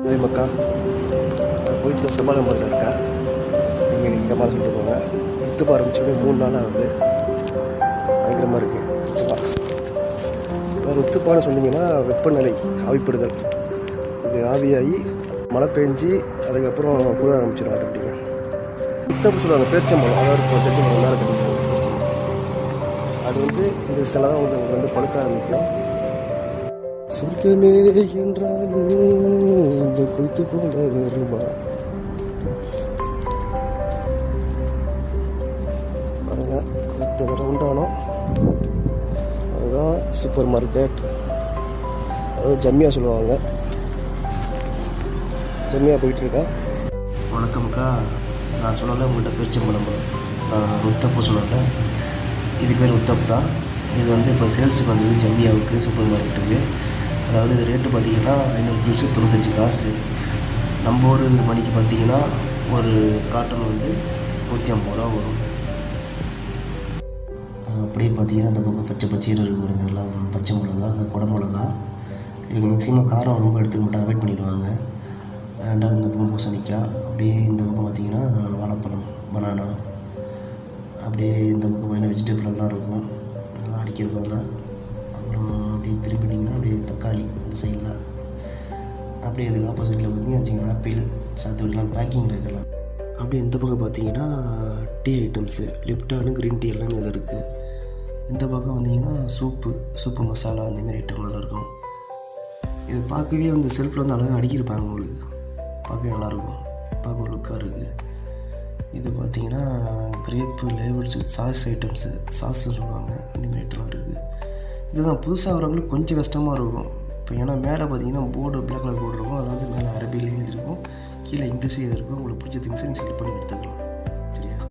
அதே மக்கா கோயிலில் செவ்வாய் நம்பரில் இருக்கேன். நீங்கள் இந்த மாதிரி சொல்லிட்டு போங்க. யுத்தம் ஆரம்பிச்சோடனே 3 நாளாக வந்து பயங்கரமாக இருக்குது. வேறு யுத்தப்பான்னு சொன்னீங்கன்னா வெப்பநிலை ஆவிப்படுதல். இது ஆவியாகி மழை பெஞ்சு அதுக்கப்புறம் கூட ஆரம்பிச்சிடும் ஆட்டோமேட்டிக்காக. யுத்தம் சொல்லுவாங்க பேரிச்சம்பழம், அதாவது இப்போ தெரிஞ்சு 3 நாள் தெரிஞ்சு அது வந்து இந்த சில தான் உங்களுக்கு வந்து பழுக்க ஆரம்பிக்கும். சொர்க்கமே என்றாலும் இந்த கொய்த்து போல வருமா பாருங்க. கொய்த்து ரவுண்டானோம். அதுதான் சூப்பர் மார்க்கெட், அதாவது ஜம்மியா சொல்லுவாங்க. ஜம்மியா போயிட்டுருக்கேன். வணக்கம்க்கா. நான் சொல்லலை உங்கள்கிட்ட பேரிச்சம்பழம் உத்தப்பு சொல்லலை. இது பேர் உத்தப்பு தான். இது வந்து இப்போ சேல்ஸுக்கு வந்தது ஜம்மியாவுக்கு, சூப்பர் மார்க்கெட்டுக்கு. அதாவது இது ரேட்டு பார்த்திங்கன்னா 500 பீஸு 95 காசு. நம்ம ஒரு மணிக்கு பார்த்திங்கன்னா ஒரு காட்டன் வந்து 150 ரூபா வரும். அப்படியே பார்த்திங்கன்னா அந்த பக்கம் பச்சை பச்சையில் இருக்கிறவங்க எல்லாம் பச்சை மிளகா, அந்த குடை மிளகா. இவங்க மேக்ஸிமம் காரம் ரொம்ப எடுத்துக்க மாட்டாங்க, அவாய்ட் பண்ணிடுவாங்க. ரெண்டாவது இந்த பக்கம் பூசணிக்காய். அப்படியே இந்த பக்கம் பார்த்திங்கன்னா வாழைப்பழம், பனானா. அப்படியே இந்த பக்கம் என்ன வெஜிடபிள் எல்லாம் இருக்கும், எல்லாம் அடிக்கிறதுக்கு அதெல்லாம். அப்புறம் அப்படியே திரும்பிட்டிங்கன்னா அப்படியே தக்காளி இந்த சைடில். அப்படியே இதுக்கு ஆப்போசிட்டில் பார்த்திங்கன்னா வச்சுங்க ஆப்பிள், சாத்துக்குடிலாம் பேக்கிங் இருக்கலாம். அப்படியே இந்த பக்கம் பார்த்திங்கன்னா டீ ஐட்டம்ஸு, லிப்டானு, க்ரீன் டீ எல்லாமே இதில் இருக்குது. இந்த பக்கம் வந்திங்கன்னா சூப்பு மசாலா அந்தமாரி ஐட்டம்லாம் இருக்கும். இது பார்க்கவே வந்து செல்ஃபில் வந்து அழகாக அடிக்கிருப்பாங்க. உங்களுக்கு பார்க்கவே நல்லாயிருக்கும், பார்க்க ஒரு லுக்காக இருக்குது. இது பார்த்திங்கன்னா கிரேப்பு, லேபிள்ஸு, சாஸ் ஐட்டம்ஸு, சாஸ்ன்னு சொல்லுவாங்க, அந்தமாரி ஐட்டம்லாம் இருக்குது. இதுதான் புதுசாக வரவங்களுக்கு கொஞ்சம் கஷ்டமாக இருக்கும். இப்போ ஏன்னா மேலே பார்த்தீங்கன்னா போர்டு, பிளாக் கலர் போர்டு இருக்கும். அதில் வந்து மேலே அரபியில் எழுதிருக்கும், கீழே இங்கிலீஷ் எழுதிருக்கும். உங்களுக்கு பிடிச்ச திங்ஸை நீங்கள் செலக்ட் பண்ணி எடுத்துக்கலாம்.